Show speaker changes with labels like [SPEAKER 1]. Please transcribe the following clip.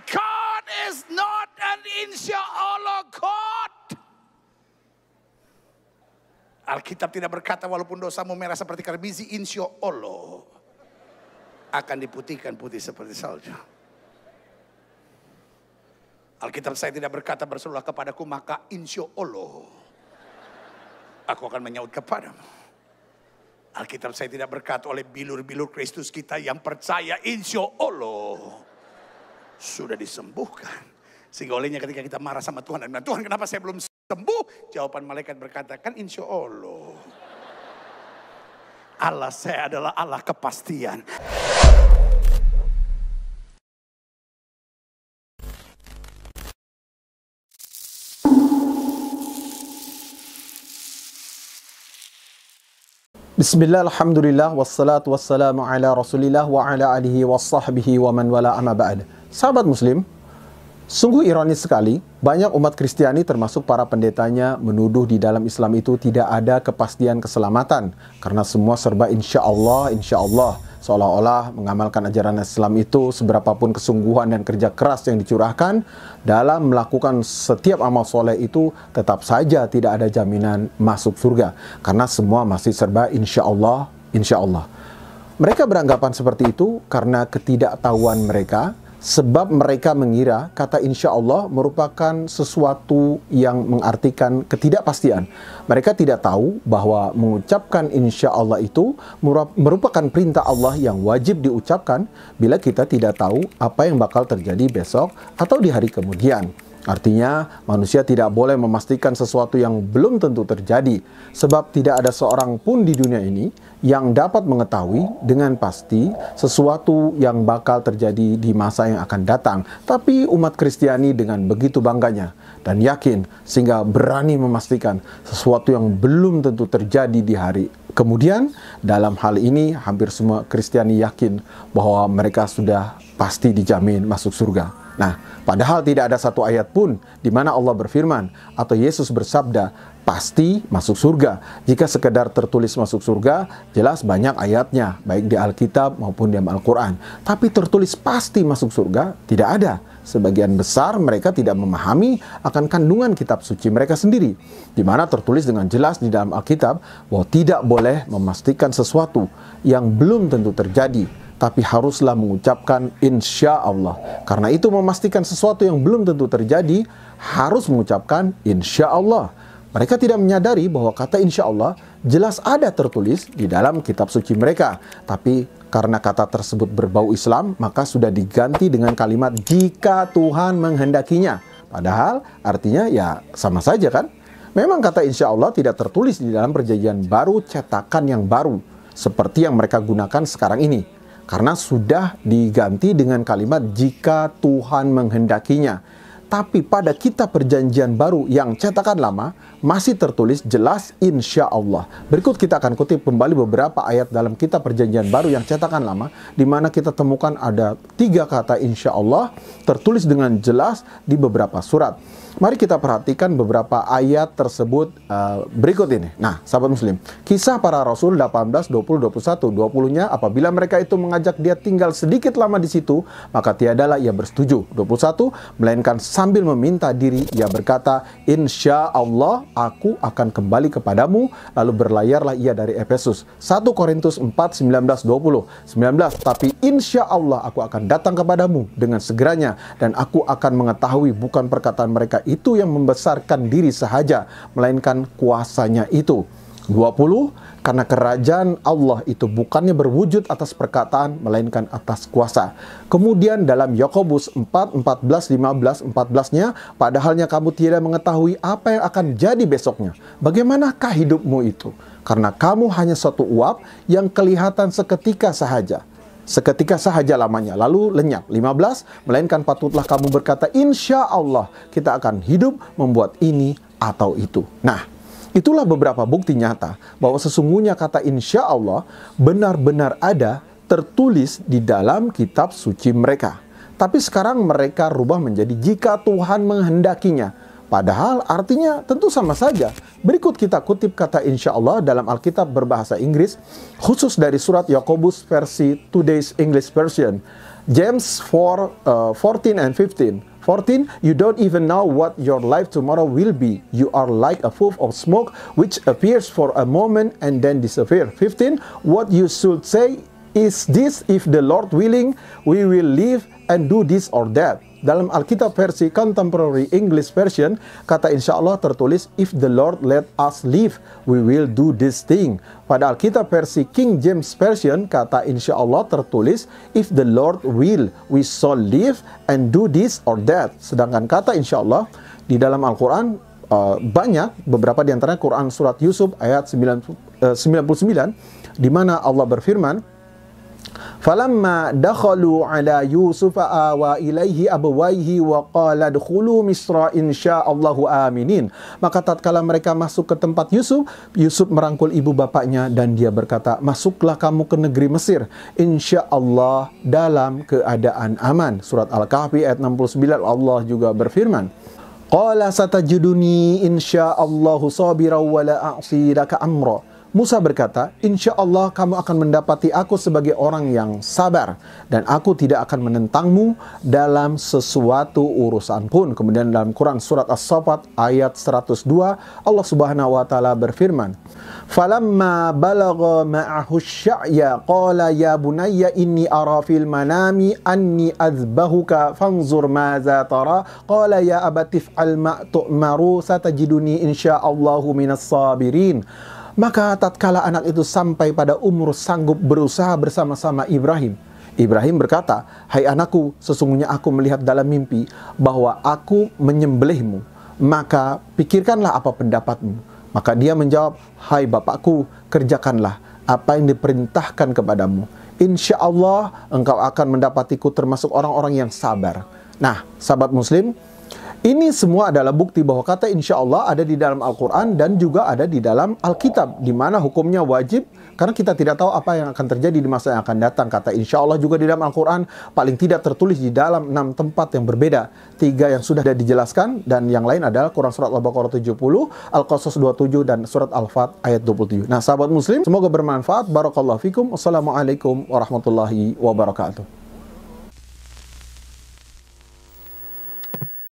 [SPEAKER 1] God is not an insyaallah God. Alkitab tidak berkata walaupun dosamu merah seperti karbizi, insya Allah akan diputihkan putih seperti salju. Alkitab saya tidak berkata berserulah kepadaku maka insya Allah aku akan menyaut kepadamu. Alkitab saya tidak berkata oleh bilur-bilur Kristus kita yang percaya insya Allah sudah disembuhkan. Sehingga olehnya ketika kita marah sama Tuhan, dan Tuhan kenapa saya belum sembuh? Jawaban malaikat berkata, kan insya Allah. Allah saya adalah Allah kepastian.
[SPEAKER 2] Bismillah, alhamdulillah, wassalatu wassalamu ala rasulillah wa ala alihi wa sahbihi wa man wala amma ba'd. Sahabat muslim, sungguh ironis sekali, banyak umat Kristiani termasuk para pendetanya menuduh di dalam Islam itu tidak ada kepastian keselamatan. Karena semua serba insya Allah. Seolah-olah mengamalkan ajaran Islam itu seberapapun kesungguhan dan kerja keras yang dicurahkan dalam melakukan setiap amal soleh itu tetap saja tidak ada jaminan masuk surga. Karena semua masih serba insya Allah. Mereka beranggapan seperti itu karena ketidaktahuan mereka. Sebab mereka mengira kata insya Allah merupakan sesuatu yang mengartikan ketidakpastian. Mereka tidak tahu bahwa mengucapkan insya Allah itu merupakan perintah Allah yang wajib diucapkan bila kita tidak tahu apa yang bakal terjadi besok atau di hari kemudian. Artinya manusia tidak boleh memastikan sesuatu yang belum tentu terjadi. Sebab tidak ada seorang pun di dunia ini yang dapat mengetahui dengan pasti sesuatu yang bakal terjadi di masa yang akan datang. Tapi umat Kristiani dengan begitu bangganya dan yakin sehingga berani memastikan sesuatu yang belum tentu terjadi di hari kemudian. Dalam hal ini hampir semua Kristiani yakin bahwa mereka sudah pasti dijamin masuk surga. Nah, padahal tidak ada satu ayat pun di mana Allah berfirman atau Yesus bersabda pasti masuk surga. Jika sekedar tertulis masuk surga, jelas banyak ayatnya, baik di Alkitab maupun di Al-Quran. Tapi tertulis pasti masuk surga, tidak ada. Sebagian besar mereka tidak memahami akan kandungan kitab suci mereka sendiri, di mana tertulis dengan jelas di dalam Alkitab bahwa tidak boleh memastikan sesuatu yang belum tentu terjadi, tapi haruslah mengucapkan insya Allah. Karena itu memastikan sesuatu yang belum tentu terjadi harus mengucapkan insya Allah. Mereka tidak menyadari bahwa kata insya Allah jelas ada tertulis di dalam kitab suci mereka. Tapi karena kata tersebut berbau Islam, maka sudah diganti dengan kalimat jika Tuhan menghendakinya. Padahal artinya ya sama saja kan? Memang kata insya Allah tidak tertulis di dalam perjanjian baru cetakan yang baru seperti yang mereka gunakan sekarang ini. Karena sudah diganti dengan kalimat jika Tuhan menghendakinya. Tapi pada kitab perjanjian baru yang cetakan lama masih tertulis jelas insya Allah. Berikut kita akan kutip kembali beberapa ayat dalam kitab perjanjian baru yang cetakan lama, di mana kita temukan ada 3 kata insya Allah tertulis dengan jelas di beberapa surat. Mari kita perhatikan beberapa ayat tersebut berikut ini. Nah, sahabat muslim, Kisah Para Rasul 18, 20, 21. 20-nya, apabila mereka itu mengajak dia tinggal sedikit lama di situ, maka tiadalah ia bersetuju. 21, melainkan sambil meminta diri, ia berkata, insya Allah aku akan kembali kepadamu. Lalu berlayarlah ia dari Efesus. 1 Korintus 4, 19, 20. 19, tapi insya Allah aku akan datang kepadamu dengan segeranya, dan aku akan mengetahui bukan perkataan mereka itu yang membesarkan diri sahaja, melainkan kuasanya itu. 20, karena kerajaan Allah itu bukannya berwujud atas perkataan, melainkan atas kuasa. Kemudian dalam Yakobus 4, 14, 15, 14-nya, padahalnya kamu tidak mengetahui apa yang akan jadi besoknya. Bagaimanakah hidupmu itu? Karena kamu hanya suatu uap yang kelihatan seketika sahaja. Seketika sahaja lamanya, lalu lenyap. 15, melainkan patutlah kamu berkata, insya Allah kita akan hidup membuat ini atau itu. Nah, itulah beberapa bukti nyata bahwa sesungguhnya kata insya Allah benar-benar ada tertulis di dalam kitab suci mereka. Tapi sekarang mereka rubah menjadi jika Tuhan menghendakinya. Padahal artinya tentu sama saja. Berikut kita kutip kata insya Allah dalam Alkitab berbahasa Inggris, khusus dari surat Yakobus versi Today's English Version. James 4:14 and 15. 14, you don't even know what your life tomorrow will be. You are like a puff of smoke which appears for a moment and then disappears. 15, what you should say is this, if the Lord willing, we will live and do this or that. Dalam Alkitab versi Contemporary English Version, kata insya Allah tertulis, if the Lord let us live, we will do this thing. Pada Alkitab versi King James Version, kata insya Allah tertulis, if the Lord will, we shall live and do this or that. Sedangkan kata insya Allah di dalam Al-Quran banyak, beberapa di antaranya Quran Surat Yusuf ayat 99, di mana Allah berfirman, Falamma dakhalu ala Yusufa awa ilaihi abawaihi wa qala dkhulu Misra insyaallahu aminin. Maka tatkala mereka masuk ke tempat Yusuf, Yusuf merangkul ibu bapaknya dan dia berkata, masuklah kamu ke negeri Mesir, insyaallah dalam keadaan aman. Surat Al-Kahfi ayat 69 Allah juga berfirman, Qala satajiduni insyaallahu sabira wa la a'si laka amra. Musa berkata, insya Allah kamu akan mendapati aku sebagai orang yang sabar dan aku tidak akan menentangmu dalam sesuatu urusan pun. Kemudian dalam Quran Surat As-Saffat ayat 102 Allah Subhanahu wa taala berfirman, Falamma balagha ma'ahu sya'ya qala ya bunayya inni ara fil manami anni azbahuka fanzur maza tara qala ya abati fa'al ma tu'maru satajiduni insyaallahu minas sabirin. Maka tatkala anak itu sampai pada umur sanggup berusaha bersama-sama Ibrahim, Ibrahim berkata, hai anakku, sesungguhnya aku melihat dalam mimpi bahwa aku menyembelihmu, maka pikirkanlah apa pendapatmu. Maka dia menjawab, hai bapakku, kerjakanlah apa yang diperintahkan kepadamu. Insya Allah engkau akan mendapatiku termasuk orang-orang yang sabar. Nah, sahabat muslim, ini semua adalah bukti bahwa kata insya Allah ada di dalam Al-Quran dan juga ada di dalam Alkitab, di mana hukumnya wajib, karena kita tidak tahu apa yang akan terjadi di masa yang akan datang. Kata insya Allah juga di dalam Al-Quran paling tidak tertulis di dalam 6 tempat yang berbeda. 3 yang sudah dijelaskan dan yang lain adalah Quran Surat Al-Baqarah 70, Al-Qasas 27, dan Surat Al-Fat ayat 27. Nah sahabat muslim, semoga bermanfaat. Barakallahu fikum. Wassalamualaikum warahmatullahi wabarakatuh.